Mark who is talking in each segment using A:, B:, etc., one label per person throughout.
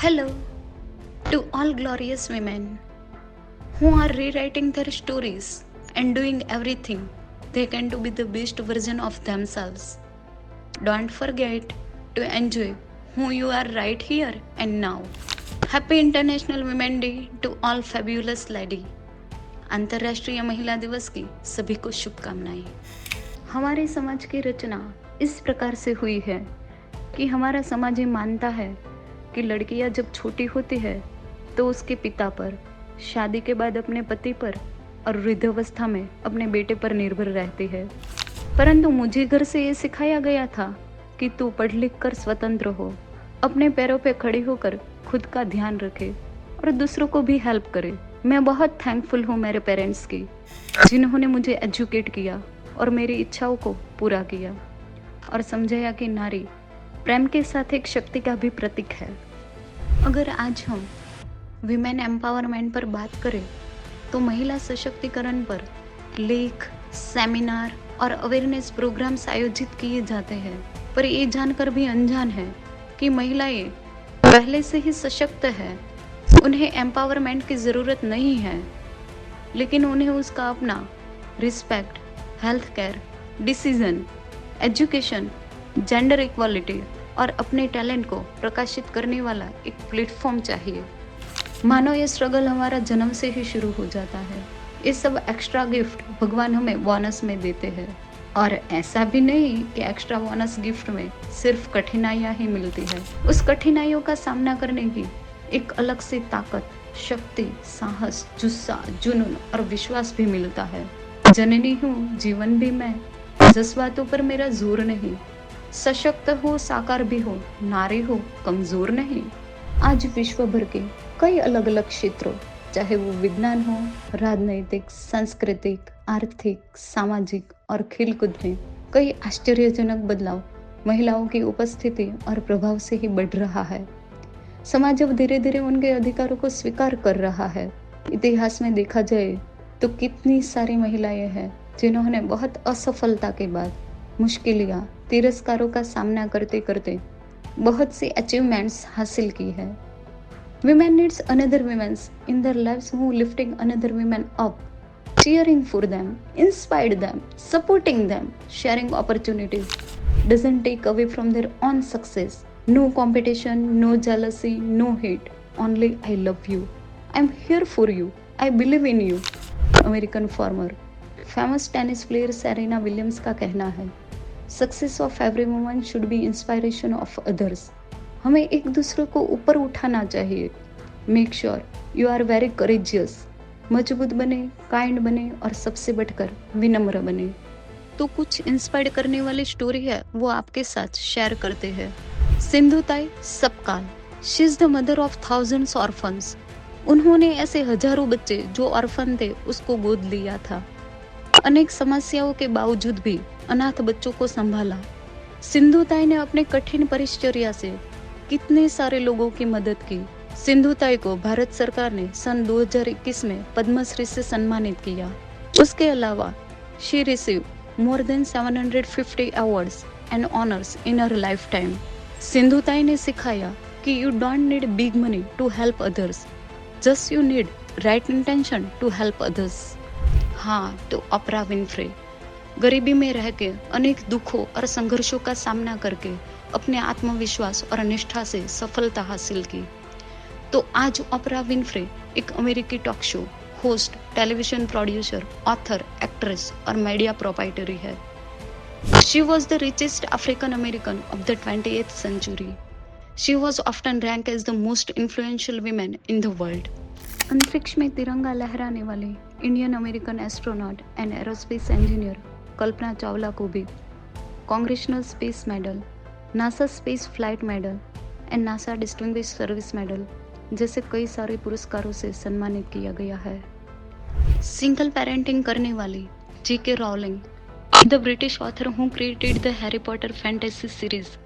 A: Hello to all glorious women who are rewriting their stories and doing everything they can to be the best version of themselves. Don't forget to enjoy who you are right here and now. Happy International Women Day to all fabulous lady. अंतर्राष्ट्रीय महिला दिवस की सभी को शुभकामनाएं। हमारे समाज की रचना इस प्रकार से हुई है कि हमारा समाज ये मानता है कि लड़कियां जब छोटी होती है तो उसके पिता पर, शादी के बाद अपने पति पर और वृद्धावस्था में अपने बेटे पर निर्भर रहती है। परंतु मुझे घर से ये सिखाया गया था कि तू पढ़ लिख कर स्वतंत्र हो, अपने पैरों पे खड़ी होकर खुद का ध्यान रखे और दूसरों को भी हेल्प करे। मैं बहुत थैंकफुल हूँ मेरे पेरेंट्स की, जिन्होंने मुझे एजुकेट किया और मेरी इच्छाओं को पूरा किया और समझाया कि नारी प्रेम के साथ एक शक्ति का भी प्रतीक है। अगर आज हम विमेन एम्पावरमेंट पर बात करें तो महिला सशक्तिकरण पर लेख, सेमिनार और अवेयरनेस प्रोग्राम्स आयोजित किए जाते हैं, पर ये जानकर भी अनजान है कि महिलाएं पहले से ही सशक्त है, उन्हें एम्पावरमेंट की ज़रूरत नहीं है, लेकिन उन्हें उसका अपना respect, health care, decision, education, gender equality और अपने टैलेंट को प्रकाशित करने वाला एक प्लेटफॉर्म चाहिए। मानो ये स्ट्रगल हमारा जन्म से ही शुरू हो जाता है। ये सब एक्स्ट्रा गिफ्ट भगवान हमें बोनस में देते हैं, और ऐसा भी नहीं कि एक्स्ट्रा बोनस गिफ्ट में सिर्फ कठिनाइयाँ ही मिलती है। उस कठिनाइयों का सामना करने की एक अलग सी ताकत, शक्ति, साहस, जुस्सा, जुनून और विश्वास भी मिलता है। जननी हूँ, जीवन भी मैं, जज्बातों पर मेरा जोर नहीं, सशक्त हो, साकार भी हो, नारी हो, कमजोर नहीं। आज विश्व भर के कई अलग अलग क्षेत्रों, चाहे वो विज्ञान हो, राजनैतिक, सांस्कृतिक, आर्थिक, सामाजिक और खेलकूद में कई आश्चर्यजनक बदलाव महिलाओं की उपस्थिति और प्रभाव से ही बढ़ रहा है। समाज अब धीरे धीरे उनके अधिकारों को स्वीकार कर रहा है। इतिहास में देखा जाए तो कितनी सारी महिलाएं हैं जिन्होंने बहुत असफलता के बाद, मुश्किलियाँ, तिरस्कारों का सामना करते करते बहुत सी अचीवमेंट्स हासिल की है। Women needs another women in their lives who lifting another women up, cheering for them, inspired them, supporting them, sharing opportunities, doesn't take away from their own success. No competition, no jealousy, no hate. Only I love you. I'm here for you. I believe in you. American former, famous tennis player Serena Williams का कहना है, success of every woman should be inspiration of others. हमें एक दूसरे को ऊपर उठाना चाहिए। Make sure you are very courageous. मजबूत बने, काइंड बने और सबसे बढ़कर विनम्र बने। तो कुछ इंस्पायर करने वाली स्टोरी है वो आपके साथ शेयर करते हैं। Sindhutai Sapkal, she is the mother of thousands orphans. उन्होंने ऐसे हजारों बच्चे जो ऑर्फन थे उसको गोद लिया था। अनेक समस्याओं के बावजूद भी अनाथ बच्चों को संभाला। सिंधुताई ने अपने कठिन परिचर्या से कितने सारे लोगों की मदद की। सिंधुताई को भारत सरकार ने सन 2021 में पद्मश्री से सम्मानित किया। उसके अलावा she receive more than 750 awards and honours in her life time. Sindhutai ने सिखाया कि you don't need big money to help others, just you need right intention to help others. हाँ, तो ओपरा विनफ्रे गरीबी में रह के अनेक दुखों और संघर्षों का सामना करके अपने आत्मविश्वास और निष्ठा से सफलता हासिल की। तो आज ओपरा विनफ्रे एक अमेरिकी talk show host, television producer, author, actress और मीडिया प्रोप्राइटरी है। She was the richest African American of the 20th century. She was often ranked as the most influential women in the world. अंतरिक्ष में तिरंगा लहराने वाले Indian American astronaut and aerospace engineer Kalpana Chawla को भी congressional space medal, NASA space flight medal and NASA distinguish service medal जैसे कई सारे पुरस्कारों से सम्मानित किया गया है। सिंगल पेरेंटिंग करने वाली J.K. Rowling, the British author who created the Harry Potter fantasy series,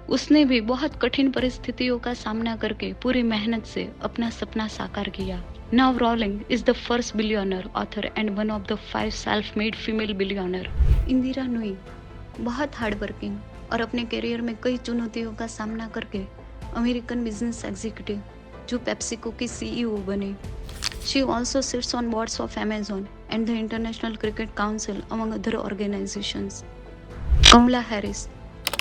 A: उसने भी बहुत कठिन परिस्थितियों का सामना करके पूरी मेहनत से अपना सपना साकार किया। Now Rowling is the first billionaire author and one of the 5 self made female billionaire. Indira Nooyi बहुत हार्ड वर्किंग और अपने करियर में कई चुनौतियों का सामना करके अमेरिकन बिजनेस एग्जीक्यूटिव जो पेप्सिको की सीईओ बनी। She also sits on boards of Amazon and the International Cricket Council among other organisations. Kamala Harris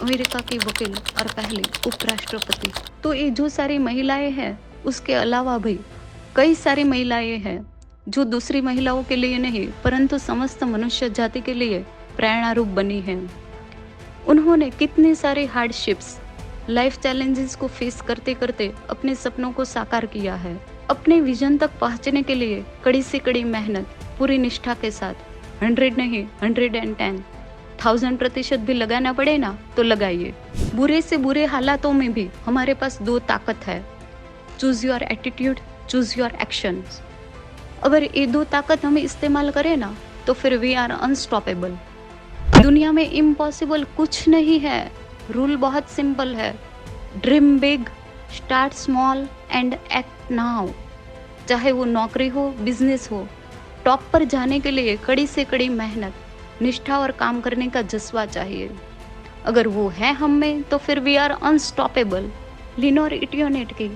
A: America की वकील और पहली उपराष्ट्रपति। तो ये जो सारी महिलाएं हैं उसके अलावा भी कई सारी महिलाएं हैं जो दूसरी महिलाओं के लिए नहीं परंतु समस्त मनुष्य जाति के लिए प्रेरणा रूप बनी है। उन्होंने कितनी सारी हार्डशिप्स लाइफ चैलेंजेस को फेस करते करते अपने सपनों को साकार किया है। अपने विजन तक पहुंचने के लिए कड़ी से कड़ी मेहनत पूरी निष्ठा के साथ 100 नहीं 110 1000% भी लगाना पड़े ना तो लगाइए। बुरे से बुरे हालातों में भी हमारे पास दो ताकत है, choose your attitude, choose your actions. अगर ये दो ताकत हम इस्तेमाल करें ना तो फिर वी आर अनस्टॉपेबल। दुनिया में इम्पॉसिबल कुछ नहीं है। रूल बहुत सिंपल है, dream big, start small and act now. चाहे वो नौकरी हो, बिजनेस हो, टॉप पर जाने के लिए कड़ी से कड़ी मेहनत, निष्ठा और काम करने का जज्बा चाहिए। अगर वो है हम में तो फिर वी आर अनस्टॉपेबल। लिनोर इटियोनेट की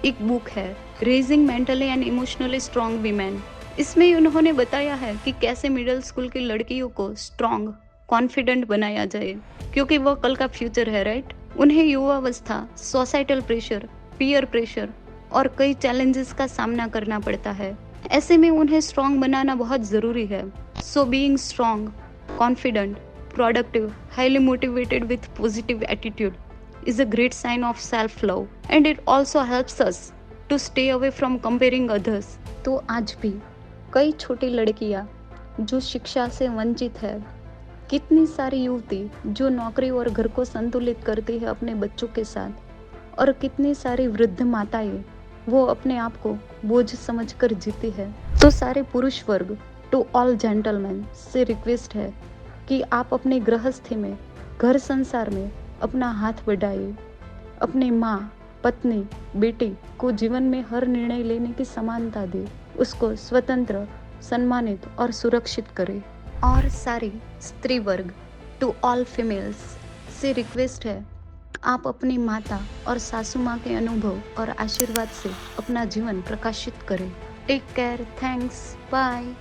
A: एक बुक है raising mentally and emotionally strong women. इसमें उन्होंने बताया है कि कैसे मिडिल स्कूल की लड़कियों को स्ट्रॉन्ग कॉन्फिडेंट बनाया जाए, क्योंकि वो कल का फ्यूचर है, राइट। उन्हें युवावस्था, सोसाइटल प्रेशर, पीयर प्रेशर और कई चैलेंजेस का सामना करना पड़ता है। ऐसे में उन्हें स्ट्रॉन्ग बनाना बहुत ज़रूरी है। So being strong, confident, productive, highly motivated with positive attitude is a great sign of self-love and it also helps us to stay away from comparing others। तो आज भी कई छोटी लड़कियां जो शिक्षा से वंचित है, कितनी सारी युवती जो नौकरी और घर को संतुलित करती है अपने बच्चों के साथ, और कितनी सारी वृद्ध माताएं वो अपने आप को बोझ समझकर जीती है। तो सारे पुरुष वर्ग, टू ऑल जेंटलमैन से रिक्वेस्ट है कि आप अपने गृहस्थी में, घर संसार में अपना हाथ बढ़ाइए। अपने माँ, पत्नी, बेटी को जीवन में हर निर्णय लेने की समानता दे, उसको स्वतंत्र, सम्मानित और सुरक्षित करे। और सारी स्त्री वर्ग, टू ऑल फीमेल्स से रिक्वेस्ट है, आप अपनी माता और सासू माँ के अनुभव और आशीर्वाद से अपना जीवन प्रकाशित करें। Take care, thanks, bye.